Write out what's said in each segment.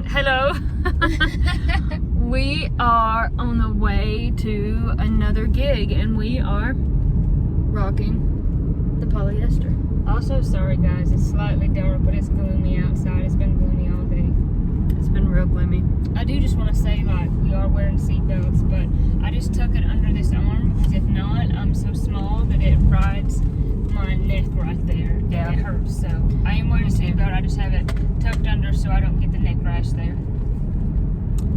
Hello. We are on the way to another gig, and we are rocking the polyester. Also, sorry guys, it's slightly dark, but it's gloomy outside. It's been gloomy all day. It's been real gloomy. I do just want to say, like, we are wearing seatbelts, but I just tuck it under this arm because if not, I'm so small that it rides my neck right there. Yeah. And it hurts. So I am wearing a seatbelt. I just have it tucked under so I don't get the neck rash there.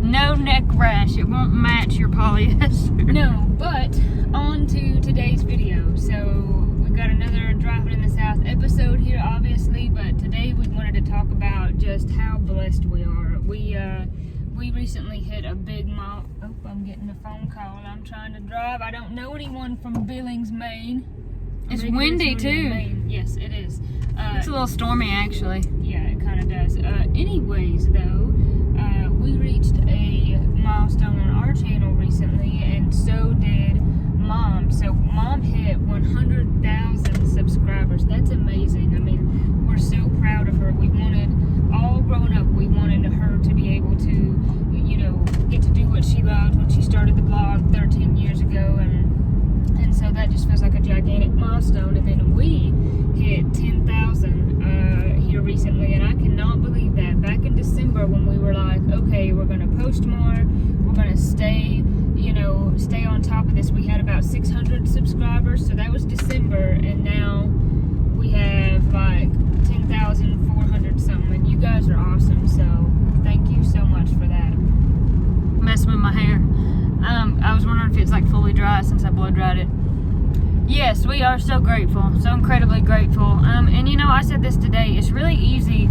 No neck rash. It won't match your polyester. No, but on to today's video. So we've got another Driving in the South episode here, obviously, but today we wanted to talk about just how blessed we are. We recently hit a big Oh, I'm getting a phone call. I'm trying to drive. I don't know anyone from Billings, Maine. It's windy too. Maine. Yes, it is. It's a little stormy actually. Yeah, it kind of does. Anyways, though, we reached a milestone on our channel recently, and so did Mom. So Mom hit 100,000 subscribers. That's amazing. I mean, we're so proud of her. We wanted, all grown up, we wanted her to be able to, you know, get to do what she loved when she started the blog 13 years ago, and so that just feels like a gigantic milestone. And then we hit 10,000 here recently, and I cannot believe that. Back in December, when we were like, okay, we're going to post more, we're going to stay on top of this, we had about 600 subscribers. So that was December, and now we have like 10,400 something, and you guys are awesome. So thank you so much for that. Messing with my hair. I was wondering if it's like fully dry since I blow dried it. Yes, we are so grateful, so incredibly grateful. And you know, I said this today, it's really easy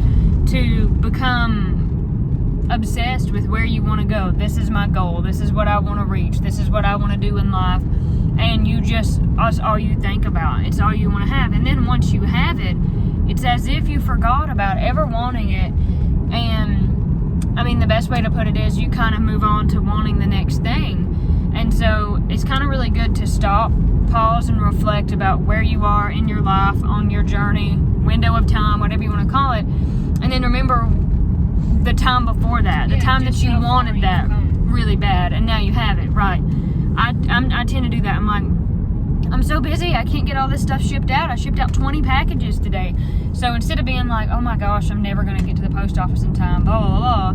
to become obsessed with where you want to go. This is my goal. This is what I want to reach. This is what I want to do in life. And that's all you think about. It's all you want to have. And then once you have it, it's as if you forgot about ever wanting it. And I mean, the best way to put it is you kind of move on to wanting the next thing. And so it's kind of really good to stop, pause, and reflect about where you are in your life, on your journey, window of time, whatever you want to call it. And then remember the time before that, the time that you wanted that really bad, and now you have it, right? I tend to do that. I'm like, I'm so busy, I can't get all this stuff shipped out. I shipped out 20 packages today. So instead of being like, oh my gosh, I'm never going to get to the post office in time, blah, blah, blah,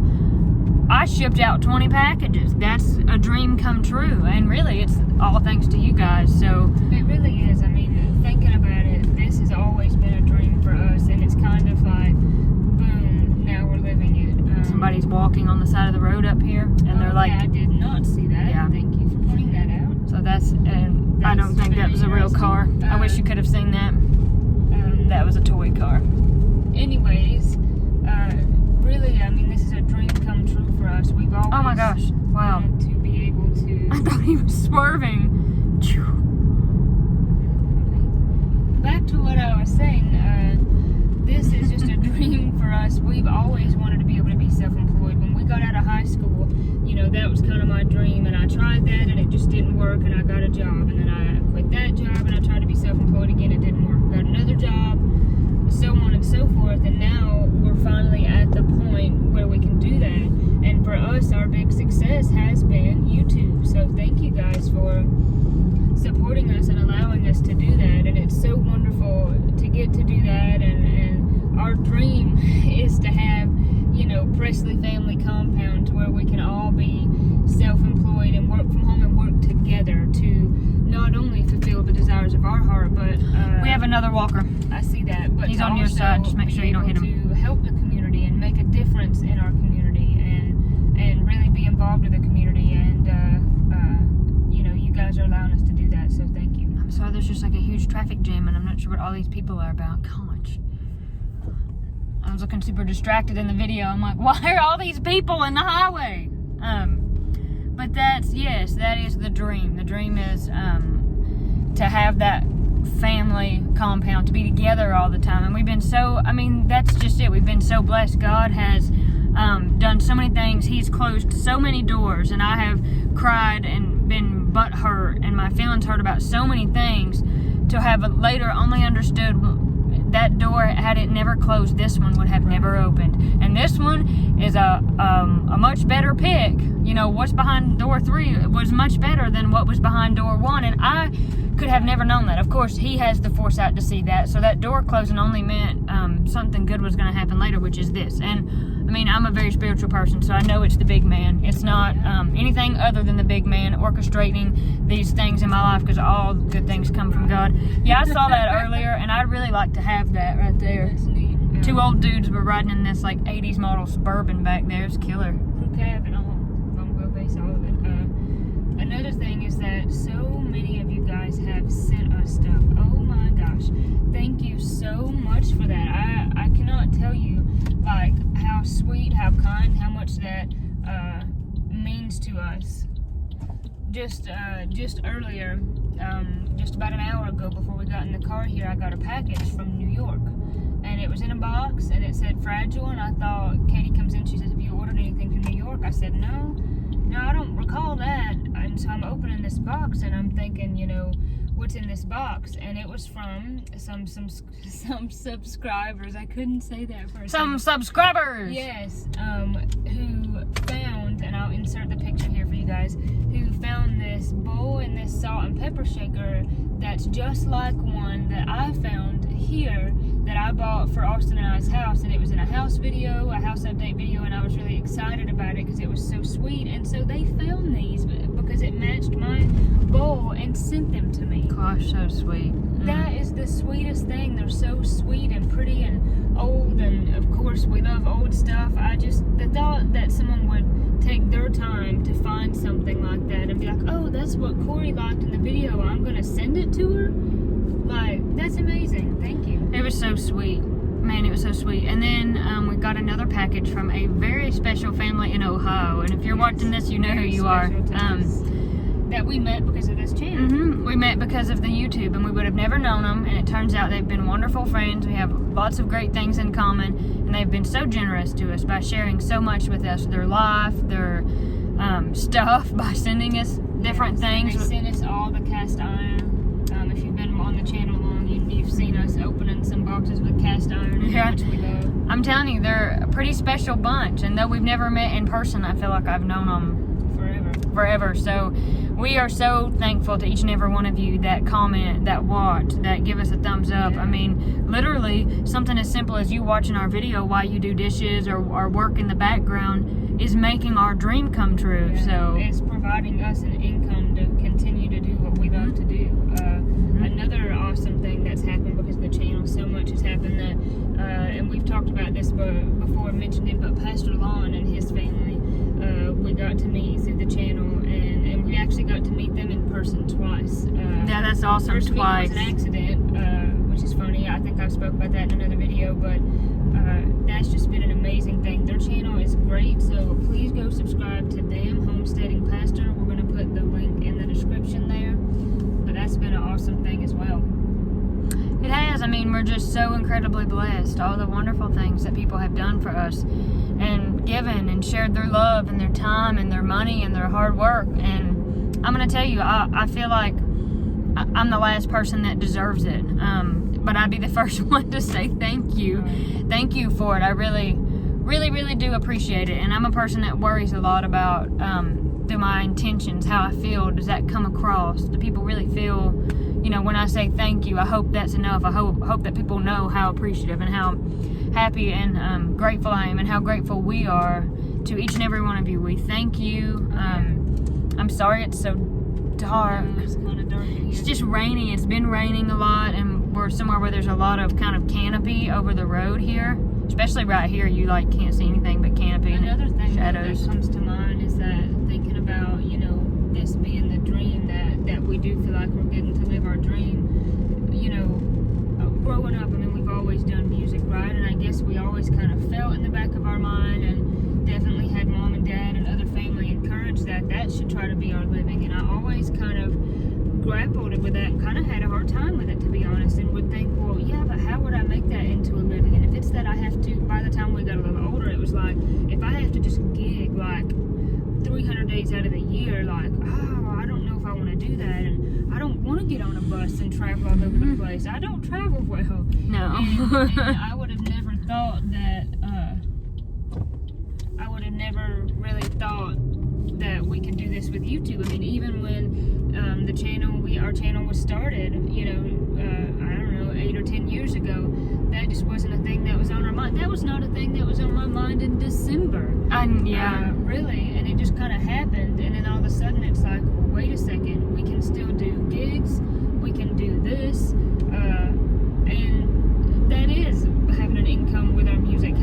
I shipped out 20 packages. That's a dream come true. And really, it's all thanks to you guys. So It really is. I mean, thinking about it, this has always been a dream for us, and it's kind of like, boom, now we're living it. Somebody's walking on the side of the road up here, and they're like, I did not see that. Yeah. Thank you for pointing that out. so that's I don't think that was a real car. I wish you could have seen that. That was a toy car. Anyways, really, I mean, this is a dream come true for us. We've always Oh my gosh, wow. wanted to be able to. I thought he was swerving. Back to what I was saying, this is just a dream for us. We've always wanted to be able to be self-employed. When we got out of high school, you know, that was kind of my dream, and I tried that, and it just didn't work, and I got a job, and then I quit that job, and I tried to be self-employed again, it didn't work. Got another job, so on and so forth, and now we're finally at the point where we can do that. And for us, our big success has been YouTube. So thank you guys for supporting us and allowing us to do that. And it's so wonderful to get to do that. And our dream is to have, you know, Pressley family compound to where we can all be self-employed and work from home and work together to not only fulfill the desires of our heart, but We have another walker. I see that, but He's on your side. Just make sure you don't hit him. To help the community and make a difference in our community, and really be involved in the community, and you know, you guys are allowing us to do that. So thank you. I'm sorry, there's just like a huge traffic jam, and I'm not sure what all these people are about. Gosh. I was looking super distracted in the video. I'm like, why are all these people in the highway? But that is the dream. The dream is to have that family compound, to be together all the time. And we've been that's just it. We've been so blessed. God has done so many things. He's closed so many doors, and I have cried and been butthurt and my feelings hurt about so many things, to have later only understood that door, had it never closed, this one would have never opened. And this one is a much better pick. You know, what's behind door 3 was much better than what was behind door 1, and I could have never known that. Of course, he has the foresight to see that, so that door closing only meant something good was going to happen later, which is this. And I mean, I'm a very spiritual person, so I know it's the big man. It's not anything other than the big man orchestrating these things in my life, because all good things come from God. Yeah, I saw that earlier, and I'd really like to have that right there. That's neat. 2 old dudes were riding in this like 80s model Suburban back there. It's killer. Crew cab and all. I'm going to base all of it. Another thing is that so many of you guys have sent us stuff. Oh my gosh. Thank you so much for that. I cannot tell you like how sweet, how kind, how much that means to us. Just earlier, just about an hour ago before we got in the car here, I got a package from New York. And it was in a box and it said fragile, and I thought, Katie comes in, she says, have you ordered anything from New York? I said, no, I don't recall that. And so I'm opening this box and I'm thinking, you know, what's in this box? And it was from some subscribers. I couldn't say that for a Some second. subscribers! Yes, who found, and I'll insert the picture here for you guys, who found this bowl and this salt and pepper shaker that's just like one that I found here that I bought for Austin and I's house, and it was in a house update video, and I was really excited about it because it was so sweet. And so they found these because it matched my bowl and sent them to me. Gosh, so sweet. That is the sweetest thing. They're so sweet and pretty and old, and of course we love old stuff. The thought that someone would take their time to find something like that and be like, oh, that's what Corie liked in the video, I'm gonna send it to her. Like, that's amazing. Thank you. It was so sweet. Man, it was so sweet. And then we got another package from a very special family in Ohio. And if you're watching this, you know who you are. That we met because of this channel. We met because of the YouTube, and we would have never known them. And it turns out they've been wonderful friends. We have lots of great things in common, and they've been so generous to us by sharing so much with us, their life, their stuff, by sending us different things. They sent us all the cast iron. If you've been on the channel long, you've seen us opening some boxes with cast iron, and how much we love. I'm telling you, they're a pretty special bunch, and though we've never met in person, I feel like I've known them forever. So we are so thankful to each and every one of you that comment, that watch, that give us a thumbs up. I mean, literally, something as simple as you watching our video while you do dishes or work in the background is making our dream come true. So it's providing us an income to continue to do what we love to do. Another awesome thing that's happened because of the channel, so much has happened that, and we've talked about this before, mentioned it, but Pastor Lon and his family, we got to meet through the channel, and we actually got to meet them in person twice. Yeah, that's awesome. First Twice. It was an accident, which is funny. I think I've spoke about that in another video, but that's just been an amazing thing. Their channel is great, so please go subscribe to them, Homesteading Pastor. We're going to put the link in the description there. But that's been an awesome thing as well. It has. I mean, we're just so incredibly blessed. All the wonderful things that people have done for us and given and shared their love and their time and their money and their hard work. And I'm going to tell you, I feel like I'm the last person that deserves it. But I'd be the first one to say thank you. Thank you for it. I really, really, really do appreciate it. And I'm a person that worries a lot about through my intentions, how I feel. Does that come across? Do people really feel, you know, when I say thank you, I hope that's enough. I hope that people know how appreciative and how happy and grateful I am, and how grateful we are to each and every one of you. We thank you. I'm sorry it's so dark. It's kind of dark in here. It's just rainy. It's been raining a lot, and we're somewhere where there's a lot of kind of canopy over the road here. Especially right here, you like can't see anything but canopy and Another thing shadows. that comes to mind is that thinking about, you know, this being the dream that we do feel like we're getting to live our dream. You know, growing up, I mean, we've always done music, right? And I guess we always kind of felt in the back of our mind, and definitely had mom and dad and other family encourage that should try to be our living. And I always kind of grappled with that and kind of had a hard time with it, to be honest, and would think, well, yeah, but how would I make that into a living? And if it's that I have to, by the time we got a little older, it was like, if I have to just gig like 300 days out of the year, like, oh, I don't know if I want to do that, and I don't want to get on a bus and travel all over the place. I don't travel well. No. And I would have never thought that, really thought that we could do this with YouTube. I mean, even when our channel was started, I don't know, 8 or 10 years ago, that just wasn't a thing that was on our mind. That was not a thing that was on my mind in December. Really, and it just kind of happened, and then all of a sudden it's like, well, wait a second, we can still do gigs, we can do this, and that is having an income with our music,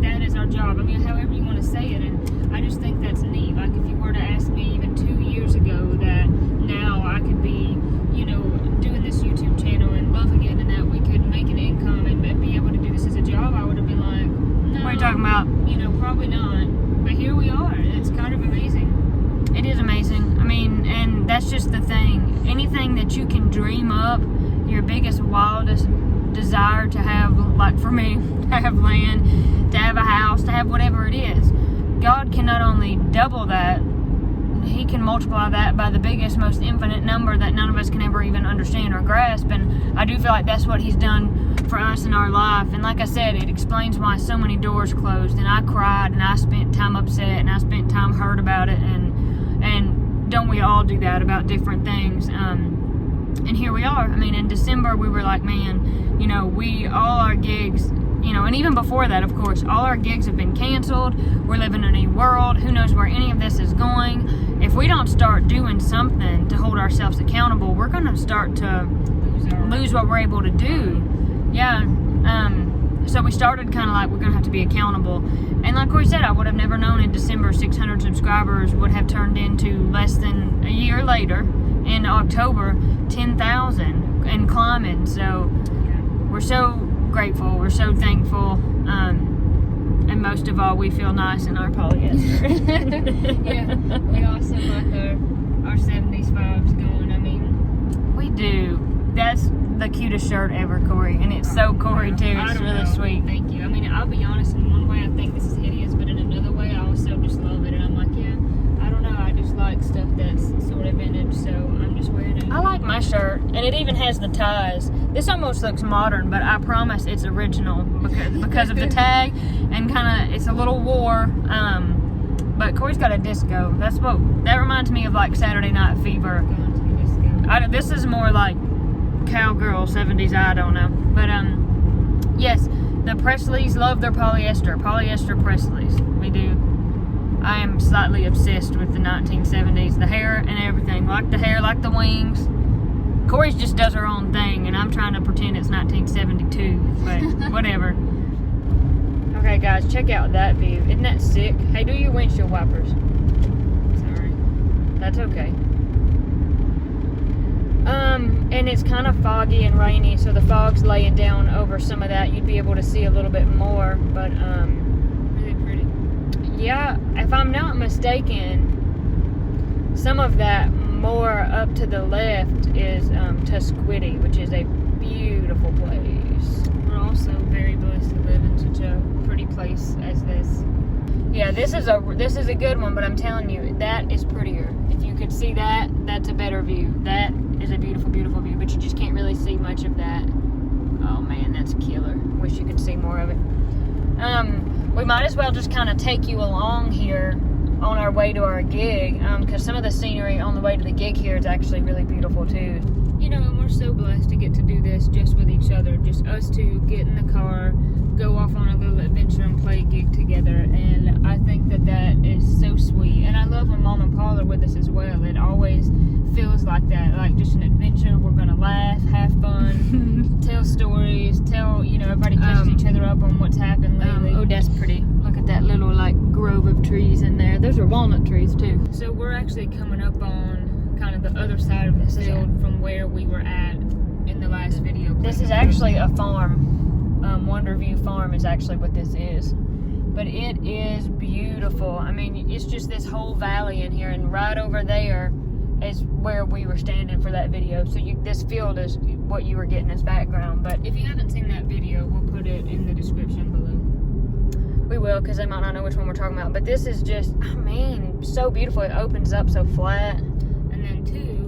that is our job. I mean, however you want to say it, and I just think that's neat. Like, if you were to ask me even 2 years ago that now I could be, doing this YouTube channel and loving it, and that we could make an income and be able to do this as a job, I would have been like, no. What are you talking about? Probably not. But here we are. It's kind of amazing. It is amazing. I mean, and that's just the thing. Anything that you can dream up, your biggest, wildest desire to have, like for me, to have land, to have a house, to have whatever it is, God can not only double that, He can multiply that by the biggest, most infinite number that none of us can ever even understand or grasp. And I do feel like that's what He's done for us in our life. And like I said, it explains why so many doors closed, and I cried, and I spent time upset, and I spent time hurt about it, and don't we all do that about different things? And here we are. I mean, in December we were like, man, all our gigs, and even before that, of course, all our gigs have been canceled. We're living in a new world. Who knows where any of this is going? If we don't start doing something to hold ourselves accountable, we're going to start to lose what we're able to do. Yeah. So we started kind of like, we're going to have to be accountable. And like Corie said, I would have never known in December 600 subscribers would have turned into less than a year later, in October, 10,000 and climbing. So we're so grateful. We're so thankful. And most of all, we feel nice in our polyester. Yeah, we also like our 70s vibes going. I mean, we do. That's the cutest shirt ever, Corie, and it's so Corie too. It's really sweet. Thank you. I mean, I'll be honest. In one way, I think this is hideous, but in another way, I also just love it. And I'm like, yeah, I don't know. I just like stuff that's sort of vintage, so I'm just wearing it. I like my shirt, and it even has the ties. This almost looks modern, but I promise it's original because of the tag, and kind of it's a little war. But Corey's got a disco. That reminds me of like Saturday Night Fever. This is more like cowgirl 70s. I don't know, but yes, the Presleys love their polyester Presleys. We do. I am slightly obsessed with the 1970s, the hair and everything. Like the hair, like the wings. Corey just does her own thing, and I'm trying to pretend it's 1972, but whatever. Okay, guys, check out that view. Isn't that sick? Hey, do your windshield wipers. Sorry. That's okay. And it's kind of foggy and rainy, so the fog's laying down over some of that. You'd be able to see a little bit more, but, really pretty. Yeah, if I'm not mistaken, some of that more up to the left is Tusquity, which is a beautiful place. We're also very blessed to live in such a pretty place as this. Yeah, this is a good one, but I'm telling you, that is prettier. If you could see that, that's a better view. That is a beautiful, beautiful view, but you just can't really see much of that. Oh man, that's killer. Wish you could see more of it. We might as well just kind of take you along here on our way to our gig, because some of the scenery on the way to the gig here is actually really beautiful too. And we're so blessed to get to do this just with each other, just us two, get in the car, go off on a little adventure and play a gig together, and I think that is so sweet. And I love when Mom and Paul are with us as well. It always feels like that, like just an adventure. We're gonna laugh, have fun, tell stories, everybody catches each other up on what's happened lately. Oh, that's pretty. Look at that little grove of trees in there. Those are walnut trees too. So we're actually coming up on kind of the other side of the field from where we were at in the last video. This is actually a farm. Wonderview Farm is actually what this is. But it is beautiful. I mean, it's just this whole valley in here, and right over there is where we were standing for that video. So this field is what you were getting as background. But if you haven't seen that video, we'll put it in the description below. We will, because they might not know which one we're talking about. But this is just, I mean, so beautiful. It opens up so flat. And then two,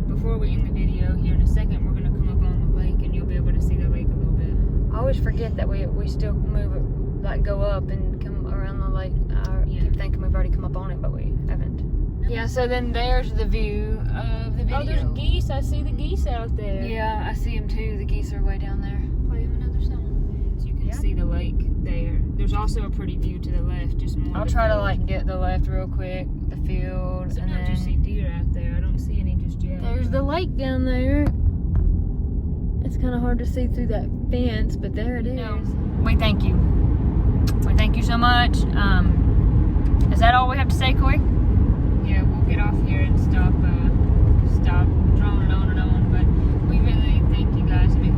before we end the video here in a second, we're gonna come up on the lake, and you'll be able to see the lake a little bit. I always forget that we still move it, like go up and come around the lake. I keep thinking we've already come up on it, but we haven't. Yeah, so then there's the view of the video. Oh, there's geese. I see the geese out there. Yeah, I see them too. The geese are way down there. Play them another song. So you can see the lake there. There's also a pretty view to the left, just more. I'll try to like get the left real quick, the field, Sometimes and then you see deer out there. I don't see any just yet. there's the lake down there. It's kind of hard to see through that fence, but there it is. No. We thank you. We thank you so much. Is that all we have to say, Corie? Yeah, we'll get off here and stop droning on and on. But we really thank you guys. I mean,